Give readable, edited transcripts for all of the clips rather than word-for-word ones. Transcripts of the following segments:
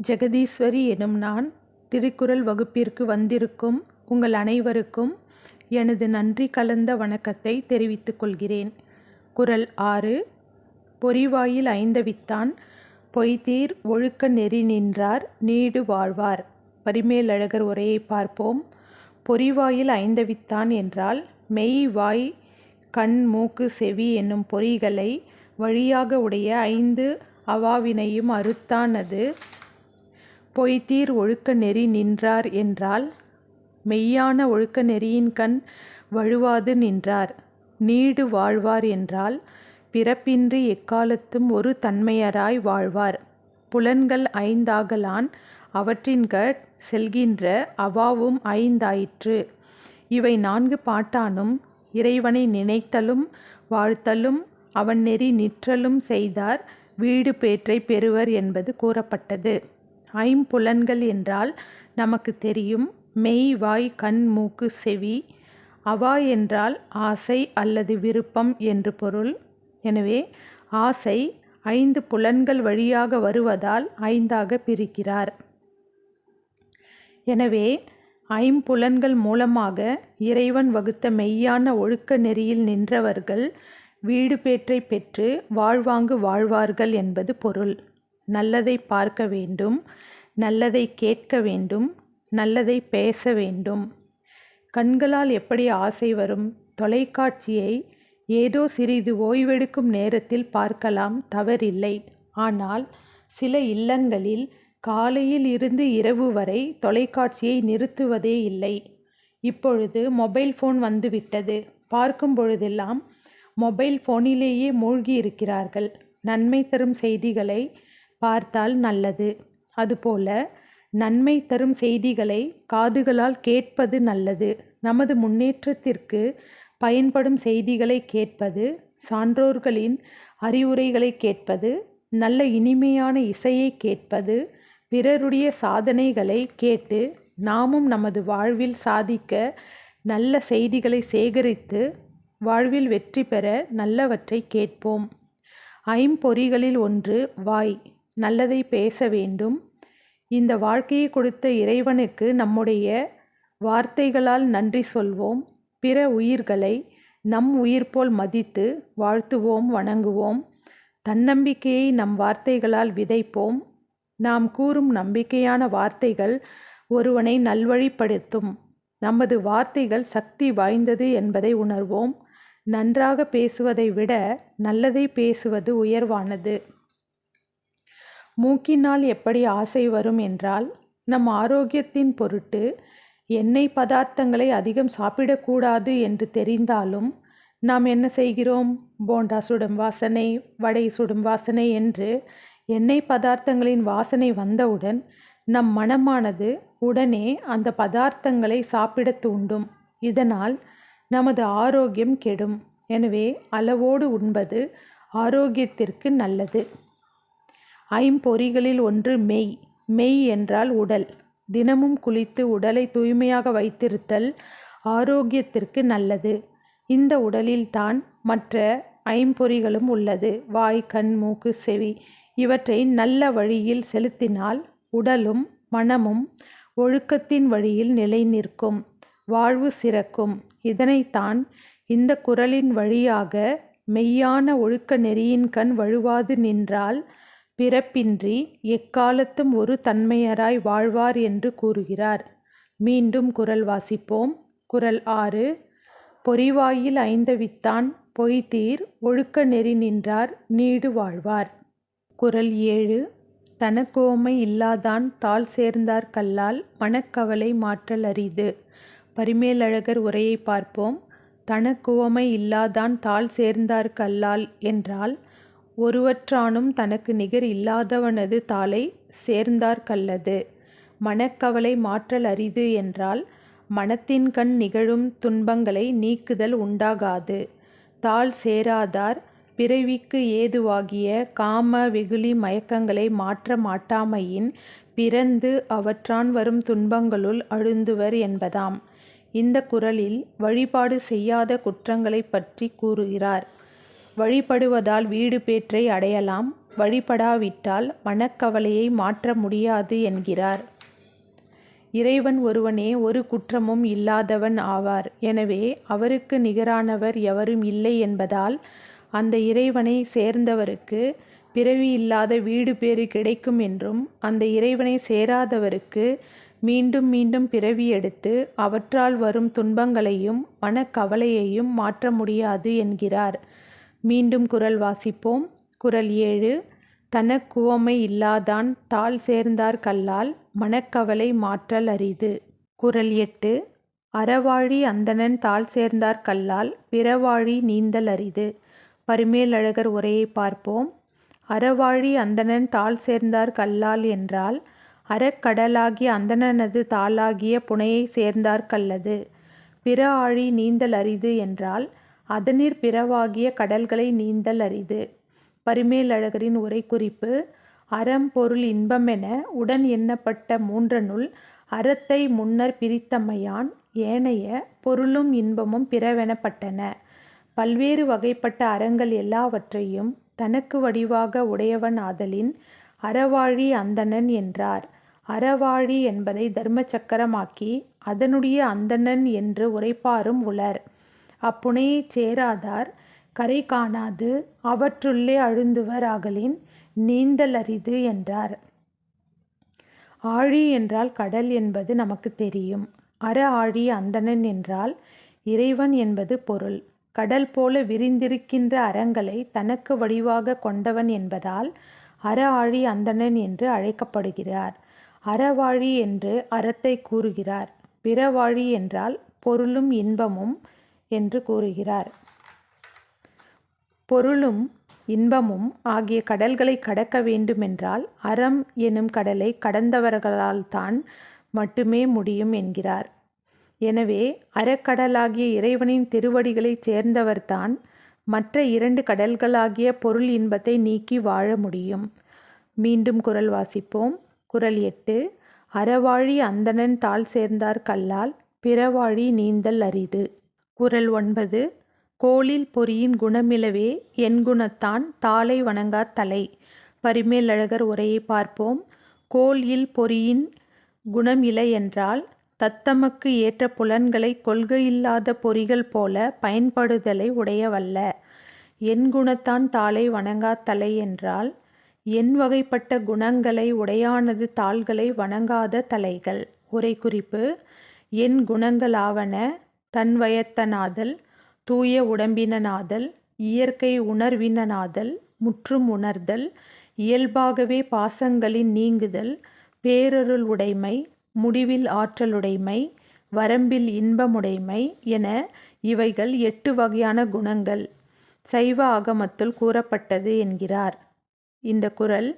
ஜெகதீஸ்வரி எனும் நான் திருக்குறள் வகுப்பிற்கு வந்திருக்கும் உங்கள் அனைவருக்கும் எனது நன்றி கலந்த வணக்கத்தை தெரிவித்துக் கொள்கிறேன். குறள் 6. பொறிவாயில் ஐந்தவித்தான் பொய்தீர் ஒழுக்க நெறி நின்றார் நீடு வாழ்வார். பரிமேலழகர் உரையை பார்ப்போம். பொறிவாயில் ஐந்தவித்தான் என்றால் மெய், வாய், கண், மூக்கு, செவி என்னும் பொறிகளை வழியாக உடைய 5 அவாவினையும் அறுத்தானது. பொய்தீர் ஒழுக்க நெறி நின்றார் என்றால் மெய்யான ஒழுக்க நெறியின் கண் வழுவாது நின்றார். நீடு வாழ்வார் என்றால் பிறப்பின்றி எக்காலத்தும் ஒரு தன்மையராய் வாழ்வார். புலன்கள் 5 ஆகலான் அவற்றின்கட் செல்கின்ற அவாவும் 5 ஆயிற்று. இவை 4 பாட்டானும் இறைவனை நினைத்தலும் வாழ்த்தலும் அவன் நெறி நிற்றலும் செய்தார் வீடு பேற்றை பெறுவர் என்பது கூறப்பட்டது. 5 புலன்கள் என்றால் நமக்கு தெரியும். மெய், வாய், கண், மூக்கு, செவி. அவா என்றால் ஆசை அல்லது விருப்பம் என்று பொருள். எனவே ஆசை 5 புலன்கள் வழியாக வருவதால் 5ஆக பிரிக்கிறார். எனவே 5 புலன்கள் மூலமாக இறைவன் வகுத்த மெய்யான ஒழுக்க நெறியில் நின்றவர்கள் வீடு பேற்றை பெற்று வாழ்வாங்கு வாழ்வார்கள் என்பது பொருள். நல்லதை பார்க்க வேண்டும், நல்லதை கேட்க வேண்டும், நல்லதை பேச வேண்டும். கண்களால் எப்படி ஆசை வரும்? தொலைக்காட்சியை ஏதோ சிறிது ஓய்வெடுக்கும் நேரத்தில் பார்க்கலாம், தவறில்லை. ஆனால் சில இல்லங்களில் காலையில் இருந்து இரவு வரை தொலைக்காட்சியை நிறுத்துவதே இல்லை. இப்பொழுது மொபைல் ஃபோன் வந்துவிட்டது. பார்க்கும் பொழுதெல்லாம் மொபைல் ஃபோனிலேயே மூழ்கி இருக்கிறார்கள். நன்மை தரும் செய்திகளை பார்த்தால் நல்லது. அதுபோல நன்மை தரும் செய்திகளை காதுகளால் கேட்பது நல்லது. நமது முன்னேற்றத்திற்கு பயன்படும் செய்திகளை கேட்பது, சான்றோர்களின் அறிவுரைகளை கேட்பது, நல்ல இனிமையான இசையை கேட்பது, பிறருடைய சாதனைகளை கேட்டு நாமும் நமது வாழ்வில் சாதிக்க நல்ல செய்திகளை சேகரித்து வாழ்வில் வெற்றி பெற நல்லவற்றை கேட்போம். 5 பொறிகளில் ஒன்று வாய். நல்லதை பேச வேண்டும். இந்த வாழ்க்கையை கொடுத்த இறைவனுக்கு நம்முடைய வார்த்தைகளால் நன்றி சொல்வோம். பிற உயிர்களை நம் உயிர் போல் மதித்து வாழ்த்துவோம், வணங்குவோம். தன்னம்பிக்கையை நம் வார்த்தைகளால் விதைப்போம். நாம் கூறும் நம்பிக்கையான வார்த்தைகள் ஒருவனை நல்வழிப்படுத்தும். நமது வார்த்தைகள் சக்தி வாய்ந்தது என்பதை உணர்வோம். நன்றாக பேசுவதை விட நல்லதை பேசுவது உயர்வானது. மூக்கினால் எப்படி ஆசை வரும் என்றால், நம் ஆரோக்கியத்தின் பொருட்டு எண்ணெய் பதார்த்தங்களை அதிகம் சாப்பிடக்கூடாது என்று தெரிந்தாலும் நாம் என்ன செய்கிறோம்? போண்டா சுடும் வாசனை, வடை சுடும் வாசனை என்று எண்ணெய் பதார்த்தங்களின் வாசனை வந்தவுடன் நம் மனமானது உடனே அந்த பதார்த்தங்களை சாப்பிட தூண்டும். இதனால் நமது ஆரோக்கியம் கெடும். எனவே அளவோடு உண்பது ஆரோக்கியத்திற்கு நல்லது. 5 பொறிகளில் ஒன்று மெய். மெய் என்றால் உடல். தினமும் குளித்து உடலை தூய்மையாக வைத்திருத்தல் ஆரோக்கியத்திற்கு நல்லது. இந்த உடலில்தான் மற்ற 5 பொறிகளும் உள்ளது. வாய், கண், மூக்கு, செவி. இவற்றை நல்ல வழியில் செலுத்தினால் உடலும் மனமும் ஒழுக்கத்தின் வழியில் நிலை நிற்கும், வாழ்வு சிறக்கும். இதனைத்தான் இந்த குறளின் வழியாக மெய்யான ஒழுக்க நெறியின் கண் வழுவாது நின்றால் பிறப்பின்றி எக்காலத்தும் ஒரு தன்மையராய் வாழ்வார் என்று கூறுகிறார். மீண்டும் குறள் வாசிப்போம். குறள் 6. பொறிவாயில் ஐந்தவித்தான் பொய்தீர் ஒழுக்க நெறி நின்றார் நீடு வாழ்வார். குறள் 7. தனக்கோமை இல்லாதான் தாழ் சேர்ந்தார் கல்லால் மனக்கவலை மாற்றல் அரிது. பரிமேலழகர் உரையை பார்ப்போம். தனக்குவமை இல்லாதான் தாழ் சேர்ந்தார் கல்லால் என்றால் ஒருவற்றானும் தனக்கு நிகர் இல்லாதவனது தாளை சேர்ந்தார் கல்லது. மனக்கவலை மாற்றல் அரிது என்றால் மனத்தின்கண் நிகழும் துன்பங்களை நீக்குதல் உண்டாகாது. தாழ் சேராதார் பிறவிக்கு ஏதுவாகிய காம வெகுளி மயக்கங்களை மாற்ற மாட்டாமையின் பிறந்து அவற்றான் வரும் துன்பங்களுள் அழுந்துவர் என்பதாம். இந்த குறளில் வழிபாடு செய்யாத குற்றங்களை பற்றி கூறுகிறார். வழிபடுவதால் வீடு பேற்றை அடையலாம். வழிபடாவிட்டால் மனக்கவலையை மாற்ற முடியாது என்கிறார். இறைவன் ஒருவனே ஒரு குற்றமும் இல்லாதவன் ஆவார். எனவே அவருக்கு நிகரானவர் எவரும் இல்லை என்பதால் அந்த இறைவனை சேர்ந்தவருக்கு பிறவி இல்லாத வீடு பேறு கிடைக்கும் என்றும், அந்த இறைவனை சேராதவருக்கு மீண்டும் மீண்டும் பிறவி எடுத்து அவற்றால் வரும் துன்பங்களையும் மனக்கவலையையும் மாற்ற முடியாது என்கிறார். மீண்டும் குறள் வாசிப்போம். குறள் 7. தனக்குவமை இல்லாதான் தாள் சேர்ந்தார் கல்லால் மனக்கவலை மாற்றல் அரிது. குறள் 8. அறவாழி அந்தணன் தாள் சேர்ந்தார் கல்லால் பிறவாழி நீந்தல் அரிது. பரிமேலழகர் உரையை பார்ப்போம். அறவாழி அந்தணன் தாள் சேர்ந்தார் கல்லால் என்றால் அறக்கடலாகிய அந்தணனது தாளாகிய புனையை சேர்ந்தார் கல்லது. பிற ஆழி நீந்தல் அரிது என்றால் அதனிற் பிறவாகிய கடல்களை நீந்தல் அரிது. பரிமேலழகரின் உரை குறிப்பு. அறம் பொருள் இன்பமென உடன் எண்ணப்பட்ட மூன்றனுள் அறத்தை முன்னர் பிரித்தமையான் ஏனைய பொருளும் இன்பமும் பிறவெனப்பட்டன. பல்வேறு வகைப்பட்ட அறங்கள் எல்லாவற்றையும் தனக்கு வடிவாக உடையவன் ஆதலின் அறவாழி அந்தணன் என்றார். அறவாழி என்பதை தர்ம சக்கரமாக்கி அதனுடைய அந்தணன் என்று உரைப்பாரும் உளர். அப்புனையைச் சேராதார் கரை காணாது அவற்றுள்ளே அழுந்துவர் ஆகலின் நீந்தல் அரிது என்றார். ஆழி என்றால் கடல் என்பது நமக்கு தெரியும். அற ஆழி அந்தணன் என்றால் இறைவன் என்பது பொருள். கடல் போல விரிந்திருக்கின்ற அறங்களை தனக்கு வடிவாக கொண்டவன் என்பதால் அற ஆழி அந்தணன் என்று அழைக்கப்படுகிறார். அறவாழி என்று அறத்தை கூறுகிறார். பிறவாழி என்றால் பொருளும் இன்பமும் என்று கூறுகிறார். பொருளும் இன்பமும் ஆகிய கடல்களை கடக்க வேண்டுமென்றால் அறம் எனும் கடலை கடந்தவர்களால்தான் மட்டுமே முடியும் என்கிறார். எனவே அறக்கடலாகிய இறைவனின் திருவடிகளைச் சேர்ந்தவர்தான் மற்ற இரண்டு கடல்களாகிய பொருள் இன்பத்தை நீக்கி வாழ முடியும். மீண்டும் குறள் வாசிப்போம். குறள் 8. அறவாழி அந்தணன் தாள் சேர்ந்தார் கல்லால் பிறவாழி நீந்தல் அரிது. குறள் 9. கோலில் பொறியின் குணமிலவே என் குணத்தான் தாளை வணங்கா தலை. பரிமேலழகர் உரையை பார்ப்போம். கோல் இல் பொறியின் குணம் இலை என்றால் தத்தமக்கு ஏற்ற புலன்களை கொள்கையில்லாத பொறிகள் போல பயன்படுதலை உடையவல்ல. என் குணத்தான் தாளை வணங்கா தலை என்றால் என் வகைப்பட்ட குணங்களை உடையானது தாள்களை வணங்காத தலைகள். உரை குறிப்பு. என் குணங்களாவன தன்வயத்தனாதல், தூய உடம்பினனாதல், இயற்கை உணர்வினனாதல், முற்றும் உணர்தல், இயல்பாகவே பாசங்களின் நீங்குதல், பேரருள் உடைமை, முடிவில் ஆற்றலுடைமை, வரம்பில் இன்பமுடைமை என இவைகள் 8 வகையான குணங்கள் சைவ ஆகமத்துள் கூறப்பட்டது என்கிறார். இந்த குறள்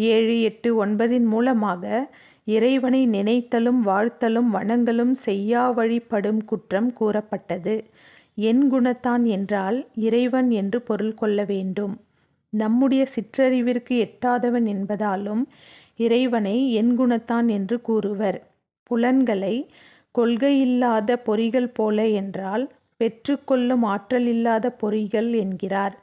7, 8, 9 மூலமாக இறைவனை நினைத்தலும் வாழ்த்தலும் வணங்கலும் செய்யா வழிபடும் குற்றம் கூறப்பட்டது. என் குணத்தான் என்றால் இறைவன் என்று பொருள் கொள்ள வேண்டும். நம்முடைய சிற்றறிவிற்கு எட்டாதவன் என்பதாலும் இறைவனை என் குணத்தான் என்று கூறுவர். புலன்களை கொள்கையில்லாத பொறிகள் போல என்றால் பெற்றுக்கொள்ளும் ஆற்றலில்லாத பொறிகள் என்கிறார்.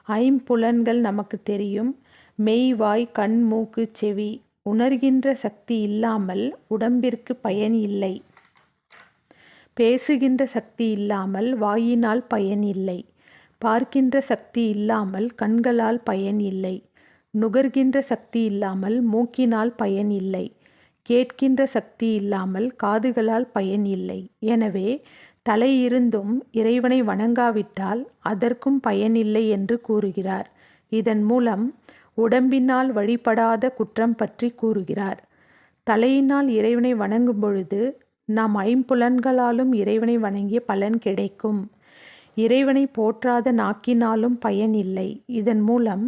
ஐம்புலன்கள் நமக்கு தெரியும். மெய், வாய், கண், மூக்கு, செவி உணர்கின்ற சக்தி இல்லாமல் உடம்பிற்கு பயன் இல்லை. பேசுகின்ற சக்தி இல்லாமல் வாயினால் பயன் இல்லை. பார்க்கின்ற சக்தி இல்லாமல் கண்களால் பயன் இல்லை. நுகர்கின்ற சக்தி இல்லாமல் மூக்கினால் பயன் இல்லை. கேட்கின்ற சக்தி இல்லாமல் காதுகளால் பயன் இல்லை. எனவே தலை இருந்தும் இறைவனை வணங்காவிட்டால் அதற்கும் பயனில்லை என்று கூறுகிறார். இதன் மூலம் உடம்பினால் வழிபடாத குற்றம் பற்றி கூறுகிறார். தலையினால் இறைவனை வணங்கும் பொழுது நாம் ஐம்புலன்களாலும் இறைவனை வணங்கிய பலன் கிடைக்கும். இறைவனை போற்றாத நாக்கினாலும் பயன் இல்லை. இதன் மூலம்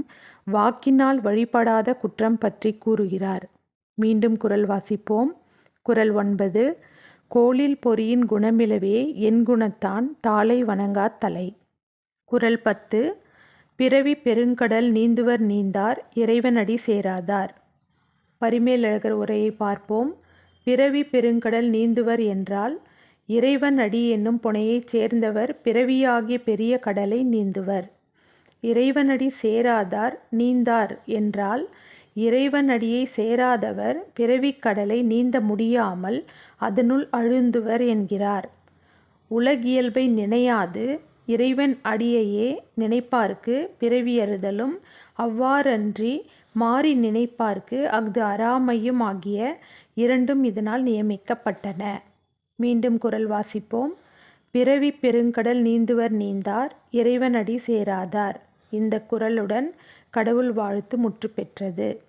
வாக்கினால் வழிபடாத குற்றம் பற்றி கூறுகிறார். மீண்டும் குறள் வாசிப்போம். குறள் 9. கோலில் பொறியின் குணமிலவே என் குணத்தான் தாளை வணங்கா தலை. குறள் 10. பிறவி பெருங்கடல் நீந்துவர் நீந்தார் இறைவனடி சேராதார். பரிமேலழகர் உரையை பார்ப்போம். பிறவி பெருங்கடல் நீந்துவர் என்றால் இறைவன் அடி என்னும் புனையைச் சேர்ந்தவர் பிறவியாகிய பெரிய கடலை நீந்துவர். இறைவனடி சேராதார் நீந்தார் என்றால் இறைவனடியை சேராதவர் பிறவிக் கடலை நீந்த முடியாமல் அதனுள் அழுந்துவர் என்கிறார். உலகியல்பை நினையாது இறைவன் அடியையே நினைப்பார்க்கு பிறவியறுதலும் அவ்வாறன்றி மாறி நினைப்பார்க்கு அஃது அறாமையும் ஆகிய இரண்டும் இதனால் நியமிக்கப்பட்டன. மீண்டும் குறள் வாசிப்போம். பிறவி பெருங்கடல் நீந்துவர் நீந்தார் இறைவனடி சேராதார். இந்த குறளுடன் கடவுள் வாழ்த்து முற்று பெற்றது.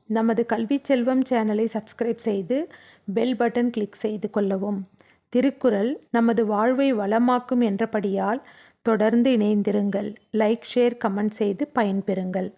நமது கல்வி செல்வம் சேனலை சப்ஸ்கிரைப் செய்து பெல் பட்டன் கிளிக் செய்து கொள்ளவும். திருக்குறள் நமது வாழ்வை வளமாக்கும் என்றபடியால் தொடர்ந்து இணைந்திருங்கள். லைக், ஷேர், கமெண்ட் செய்து பயன்பெறுங்கள்.